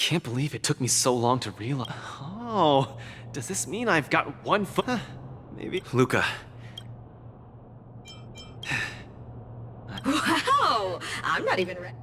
can't believe it took me so long to realize. Oh, does this mean I've got one foot? Maybe. Luca. Wow! I'm not even ready.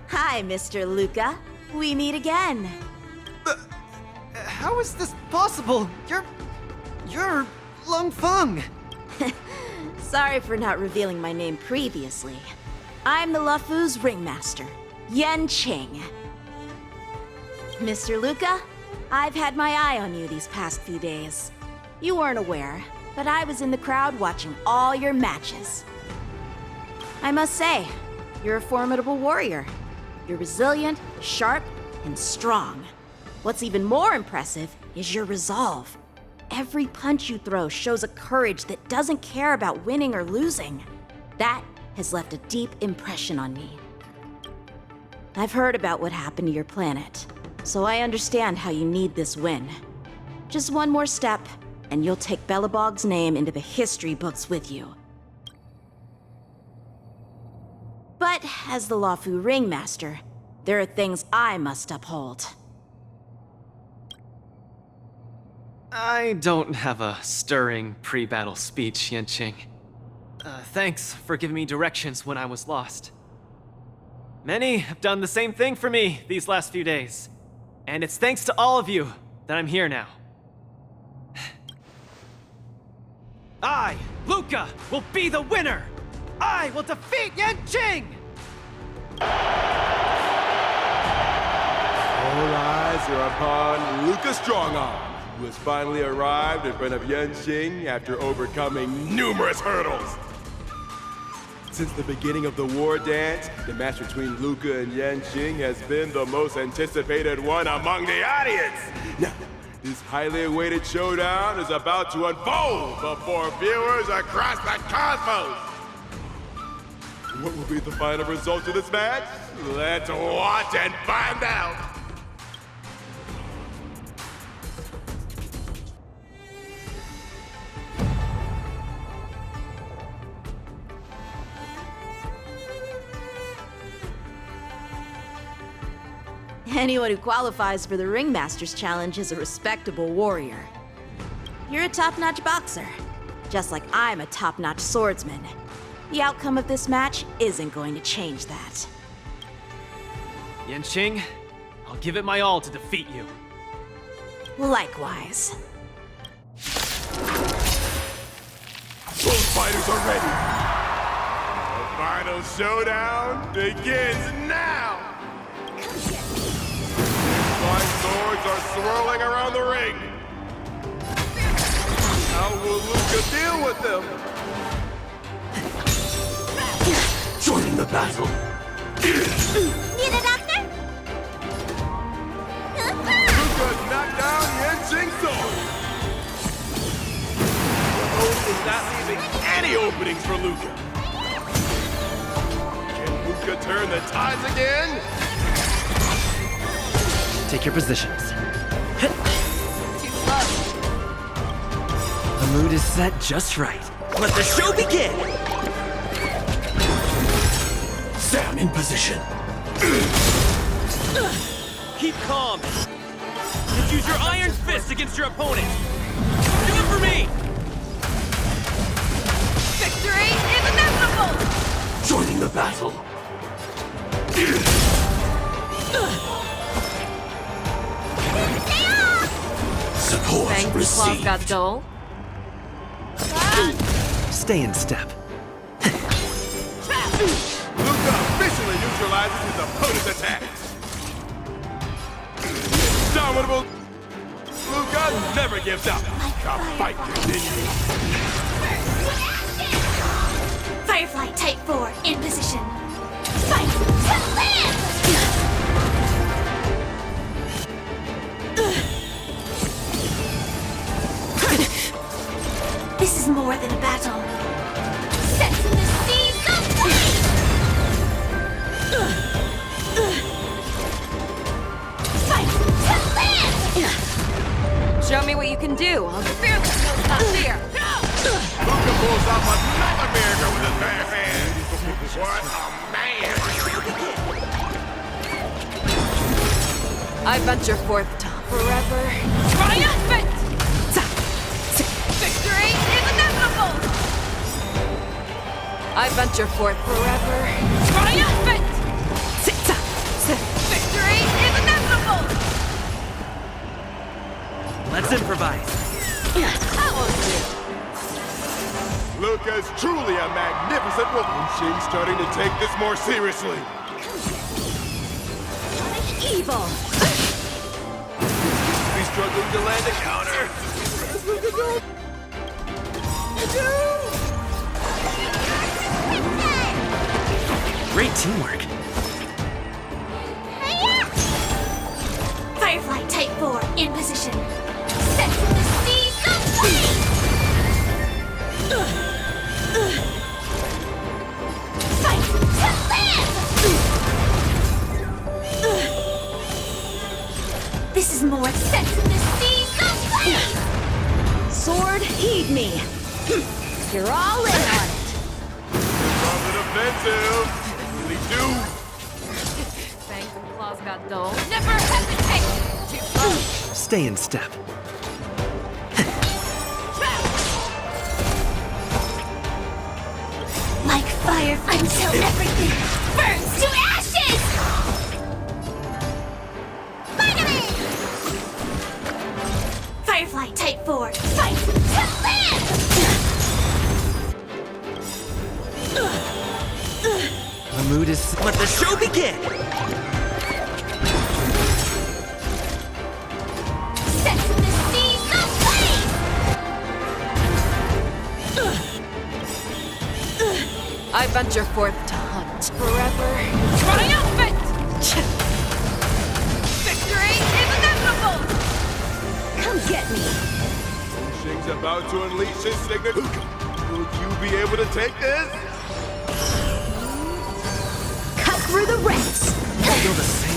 Hi, Mr. Luca. We meet again. How is this possible? You're Lung Feng. Sorry for not revealing my name previously. I'm the Luofu's ringmaster, Yanqing. Mr. Luca, I've had my eye on you these past few days. You weren't aware, but I was in the crowd watching all your matches. I must say, you're a formidable warrior. You're resilient, sharp, and strong. What's even more impressive is your resolve. Every punch you throw shows a courage that doesn't care about winning or losing. That has left a deep impression on me. I've heard about what happened to your planet, so I understand how you need this win. Just one more step, and you'll take Belobog's name into the history books with you. But as the Luofu ringmaster, there are things I must uphold. I don't have a stirring pre-battle speech, Yanqing. Thanks for giving me directions when I was lost. Many have done the same thing for me these last few days, and it's thanks to all of you that I'm here now. I, Luca, will be the winner! I will defeat Yanqing! All eyes are upon Luca Strongarm, who has finally arrived in front of Yanqing after overcoming numerous hurdles. Since the beginning of the war dance, the match between Luca and Yanqing has been the most anticipated one among the audience. Now, this highly awaited showdown is about to unfold before viewers across the cosmos. What will be the final result of this match? Let's watch and find out! Anyone who qualifies for the Ringmaster's Challenge is a respectable warrior. You're a top-notch boxer, just like I'm a top-notch swordsman. The outcome of this match isn't going to change that. Yanqing, I'll give it my all to defeat you. Likewise. Both fighters are ready. The final showdown begins now! Flying swords are swirling around the ring. How will Luca deal with them? Joining the battle. Need a doctor? Luca knocked down Yanqing's sword. The host is not leaving any openings for Luca. Can Luca turn the tides again? Take your positions. Too slow. The mood is set just right. Let the show begin! Sam in position. Keep calm. Just use your iron fist against your opponent. Do it for me! Victory is inevitable! Joining the battle. Support Thanks, claws received. got dull. Stay in step. Luca officially neutralizes his opponent's attack. Indomitable Luca never gives up. The fight continues. Firefly Type 4 in position. Fight to live! This is more than a battle. Set in the seas of flame! Fight to live! Show me what you can do. I'll fear this goes not fear. Luca pulls off another miracle with his bare hands. What a man! I venture forth to forever triumphant! Victory is inevitable! I venture forth forever triumphant! Victory is inevitable! Let's improvise. That won't do. Luca's truly a magnificent woman. She's starting to take this more seriously. Evil! He's struggling to land a counter. Luca, don't. Great teamwork. Firefly Type 4 in position. Set in the seas of flame! Fight to live! This is more set in the seas of flame! Sword, heed me. You're all in on it. From the defensive. Really do. Fangs and claws got dull. Never hesitate! Too slow. Stay in step. Like fire until everything burns to ashes! Finally! Firefly Type 4, fight to live! The mood is. Let the show begin! Set in the seas of flame! I venture forth to hunt forever triumphant! Victory is inevitable! Come get me! Shing's about to unleash his signature. Will you be able to take this? Cut through the ranks! Feel the same.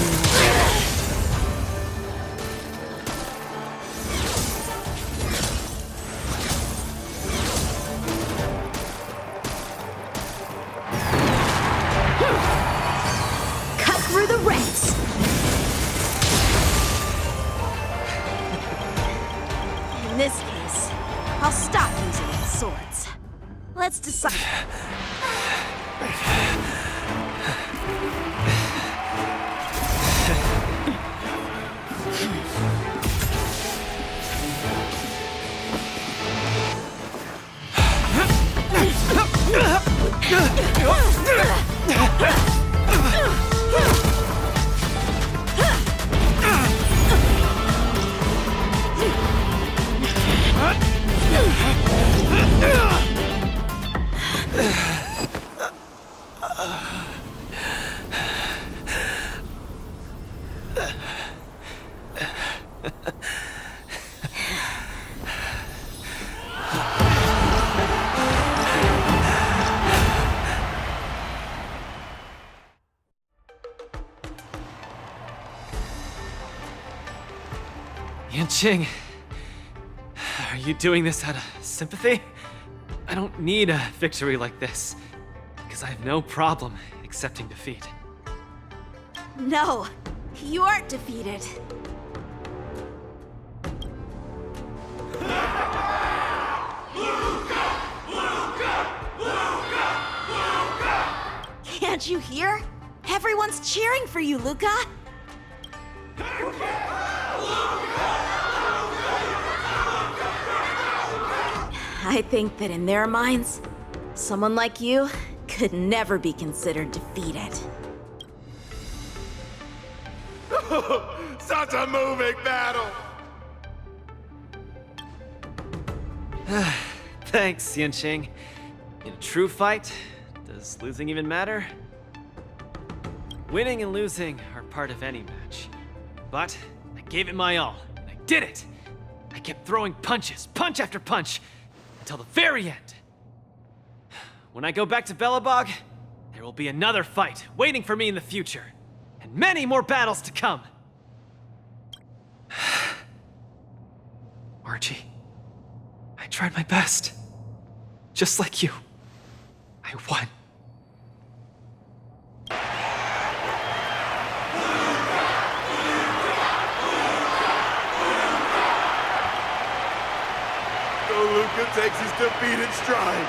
Cut through the ranks! In this case, I'll stop using my swords. Let's decide. Yanqing, are you doing this out of sympathy? I don't need a victory like this, because I have no problem accepting defeat. No, you aren't defeated. Can't you hear? Everyone's cheering for you, Luca. I think that in their minds, someone like you could never be considered defeated. Such a moving battle! Thanks, Yanqing. In a true fight, does losing even matter? Winning and losing are part of any match. But I gave it my all, and I did it! I kept throwing punches, punch after punch, until the very end. When I go back to Belobog, there will be another fight waiting for me in the future, and many more battles to come. Archie, I tried my best. Just like you. I won. So Luca takes his defeat in stride.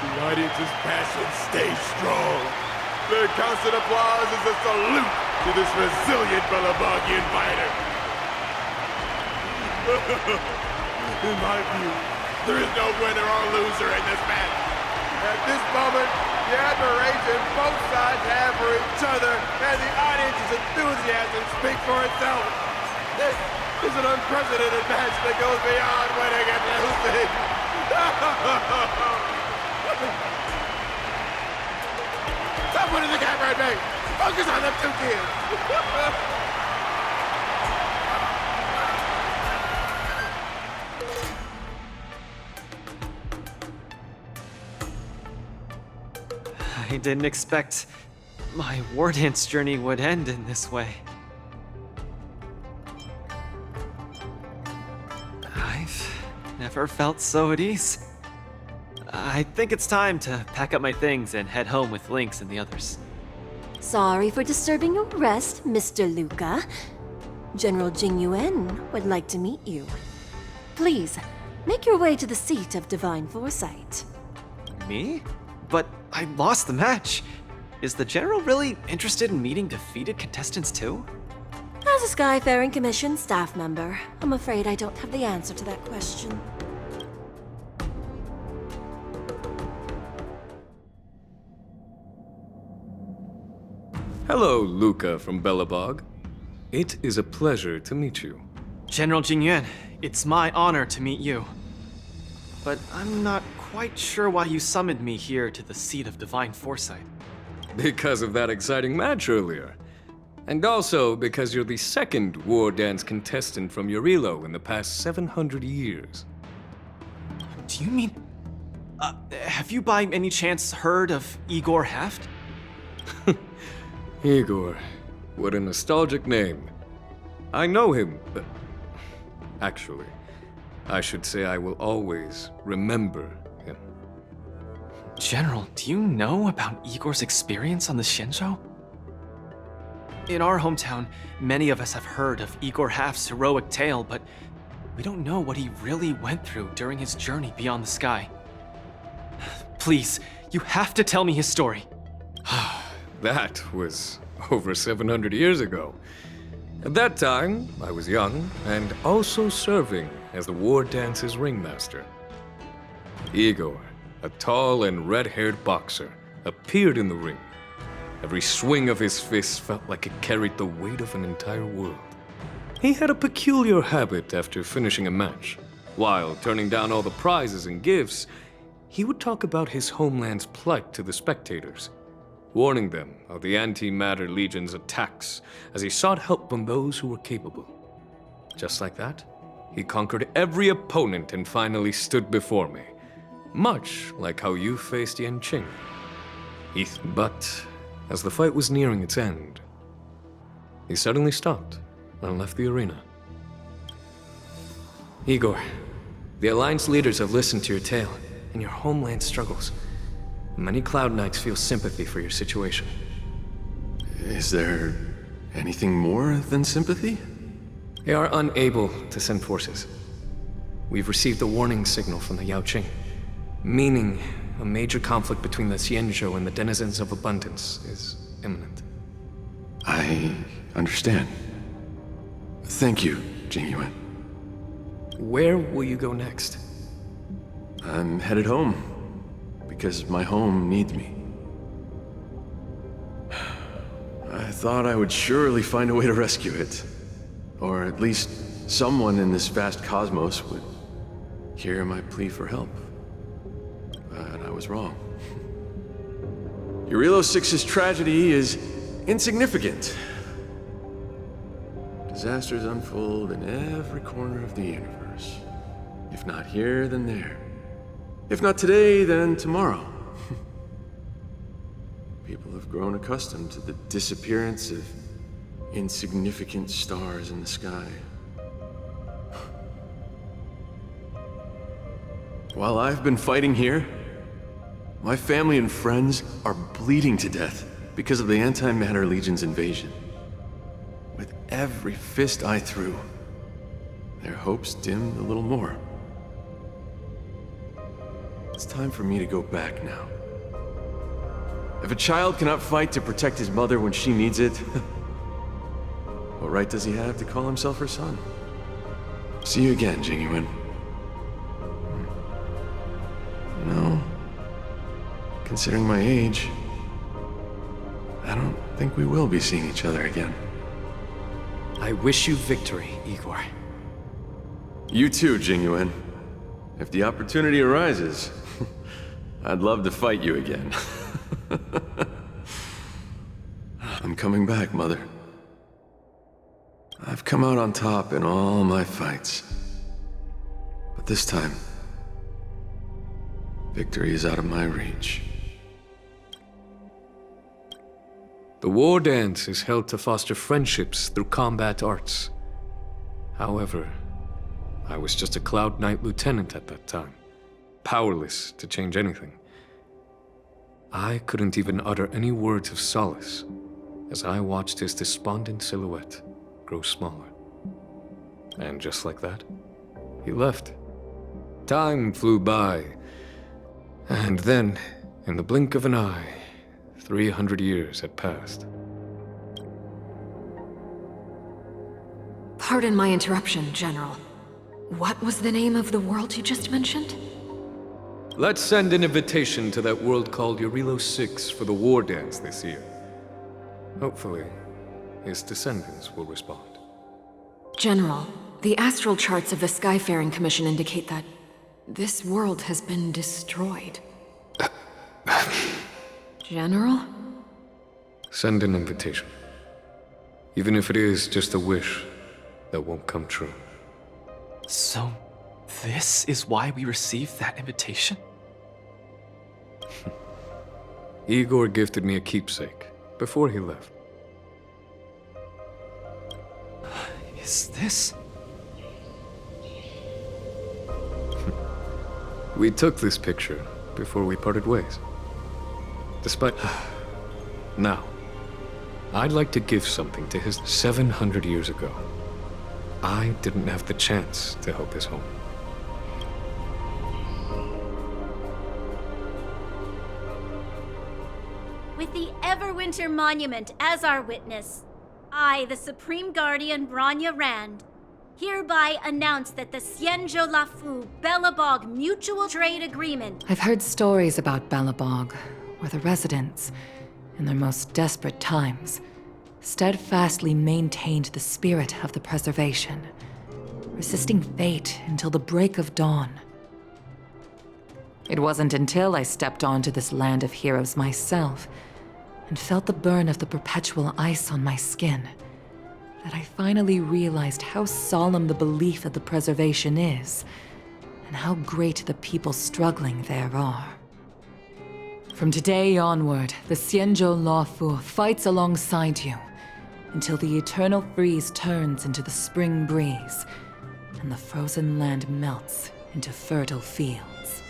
The audience's passion stays strong. Their constant applause is a salute to this resilient Belabogian fighter. In my view, there is no winner or loser in this match. At this moment, the admiration both sides have for each other and the audience's enthusiasm speak for itself. This is an unprecedented match that goes beyond winning and losing. Stop putting the camera at me! Focus on them two kids! I didn't expect my war dance journey would end in this way. I've never felt so at ease. I think it's time to pack up my things and head home with Lynx and the others. Sorry for disturbing your rest, Mr. Luca. General Jing Yuan would like to meet you. Please, make your way to the seat of Divine Foresight. Me? But I lost the match. Is the General really interested in meeting defeated contestants too? As a Skyfaring Commission staff member, I'm afraid I don't have the answer to that question. Hello, Luca from Belobog. It is a pleasure to meet you. General Jingyuan, it's my honor to meet you. But I'm not quite sure why you summoned me here to the seat of Divine Foresight. Because of that exciting match earlier. And also because you're the second war dance contestant from Urilo in the past 700 years. Do you mean... have you by any chance heard of Igor Haft? Igor. What a nostalgic name. I know him, but... Actually, I should say I will always remember him. General, do you know about Igor's experience on the Shenzhou? In our hometown, many of us have heard of Igor Haft's heroic tale, but we don't know what he really went through during his journey beyond the sky. Please, you have to tell me his story. That was over 700 years ago. At that time, I was young and also serving as the war dance's ringmaster. Igor, a tall and red-haired boxer, appeared in the ring. Every swing of his fist felt like it carried the weight of an entire world. He had a peculiar habit after finishing a match. While turning down all the prizes and gifts, he would talk about his homeland's plight to the spectators, warning them of the Antimatter Legion's attacks as he sought help from those who were capable. Just like that, he conquered every opponent and finally stood before me, much like how you faced Yanqing. But as the fight was nearing its end, he suddenly stopped and left the arena. Igor, the Alliance leaders have listened to your tale and your homeland struggles. Many Cloud Knights feel sympathy for your situation. Is there anything more than sympathy? They are unable to send forces. We've received a warning signal from the Yaoqing, meaning a major conflict between the Xianzhou and the denizens of abundance is imminent. I understand. Thank you, Jingyuan. Where will you go next? I'm headed home, because my home needs me. I thought I would surely find a way to rescue it. Or at least someone in this vast cosmos would hear my plea for help. But I was wrong. Eurilo 6's tragedy is insignificant. Disasters unfold in every corner of the universe. If not here, then there. If not today, then tomorrow. People have grown accustomed to the disappearance of insignificant stars in the sky. While I've been fighting here, my family and friends are bleeding to death because of the Antimatter Legion's invasion. With every fist I threw, their hopes dimmed a little more. It's time for me to go back now. If a child cannot fight to protect his mother when she needs it, what right does he have to call himself her son? See you again, Jingyuan. No. Considering my age, I don't think we will be seeing each other again. I wish you victory, Igor. You too, Jingyuan. If the opportunity arises, I'd love to fight you again. I'm coming back, Mother. I've come out on top in all my fights. But this time, victory is out of my reach. The war dance is held to foster friendships through combat arts. However, I was just a Cloud Knight lieutenant at that time, powerless to change anything. I couldn't even utter any words of solace as I watched his despondent silhouette grow smaller. And just like that, he left. Time flew by, and then, in the blink of an eye, 300 years had passed. Pardon my interruption, General. What was the name of the world you just mentioned? Let's send an invitation to that world called Eurilo 6 for the war dance this year. Hopefully, his descendants will respond. General, the astral charts of the Skyfaring Commission indicate that this world has been destroyed. General? Send an invitation. Even if it is just a wish that won't come true. So, this is why we received that invitation? Igor gifted me a keepsake before he left. Is this? We took this picture before we parted ways. Despite... Now, I'd like to give something to his 700 years ago. I didn't have the chance to help his home. With the Everwinter Monument as our witness, I, the Supreme Guardian Branya Rand, hereby announce that the Xianzhou Lafu Belobog Mutual Trade Agreement. I've heard stories about Belobog, where the residents, in their most desperate times, steadfastly maintained the spirit of the preservation, resisting fate until the break of dawn. It wasn't until I stepped onto this land of heroes myself and felt the burn of the perpetual ice on my skin that I finally realized how solemn the belief of the preservation is and how great the people struggling there are. From today onward, the Xianzhou Lafu fights alongside you until the eternal freeze turns into the spring breeze and the frozen land melts into fertile fields.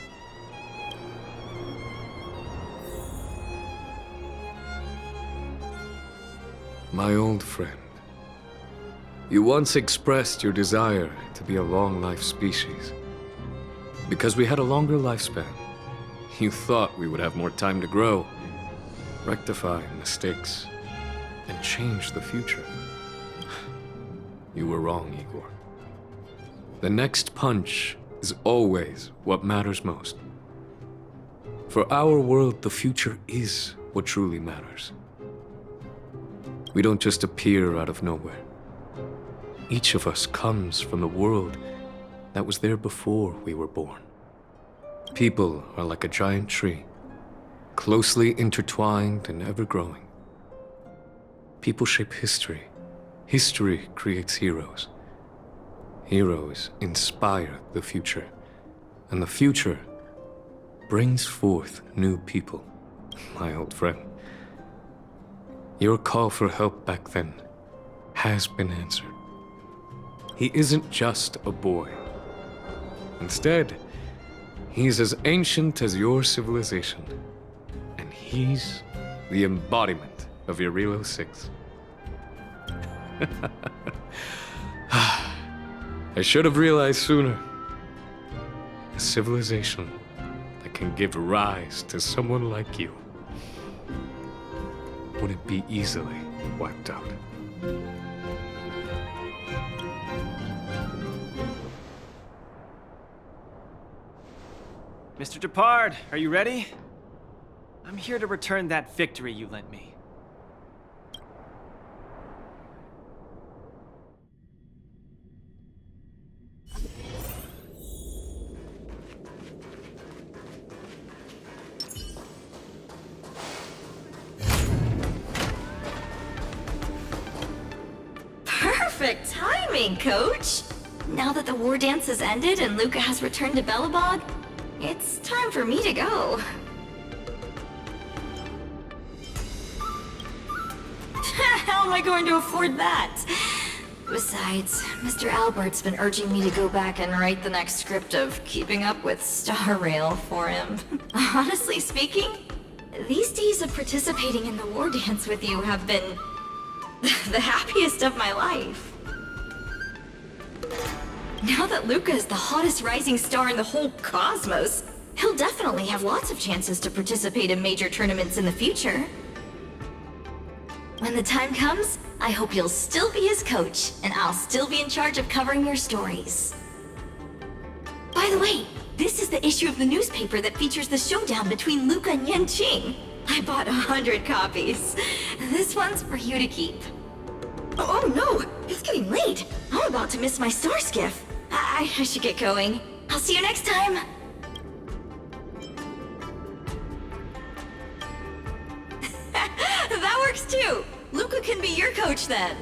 My old friend, you once expressed your desire to be a long-life species. Because we had a longer lifespan, you thought we would have more time to grow, rectify mistakes, and change the future. You were wrong, Igor. The next punch is always what matters most. For our world, the future is what truly matters. We don't just appear out of nowhere. Each of us comes from the world that was there before we were born. People are like a giant tree, closely intertwined and ever-growing. People shape history. History creates heroes. Heroes inspire the future, and the future brings forth new people. My old friend, your call for help back then has been answered. He isn't just a boy. Instead, he's as ancient as your civilization, and he's the embodiment of Yarilo 6. I should have realized sooner. A civilization that can give rise to someone like you wouldn't be easily wiped out. Mr. Depard, are you ready? I'm here to return that victory you lent me. Perfect timing, Coach! Now that the war dance has ended and Luca has returned to Belobog, it's time for me to go. How am I going to afford that? Besides, Mr. Albert's been urging me to go back and write the next script of Keeping Up with Star Rail for him. Honestly speaking, these days of participating in the war dance with you have been the happiest of my life. Now that Luca is the hottest rising star in the whole cosmos, he'll definitely have lots of chances to participate in major tournaments in the future. When the time comes, I hope you'll still be his coach, and I'll still be in charge of covering your stories. By the way, this is the issue of the newspaper that features the showdown between Luca and Yanqing. I bought 100 copies. This one's for you to keep. Oh no, it's getting late. I'm about to miss my star skiff. I should get going. I'll see you next time. That works too. Luca can be your coach then.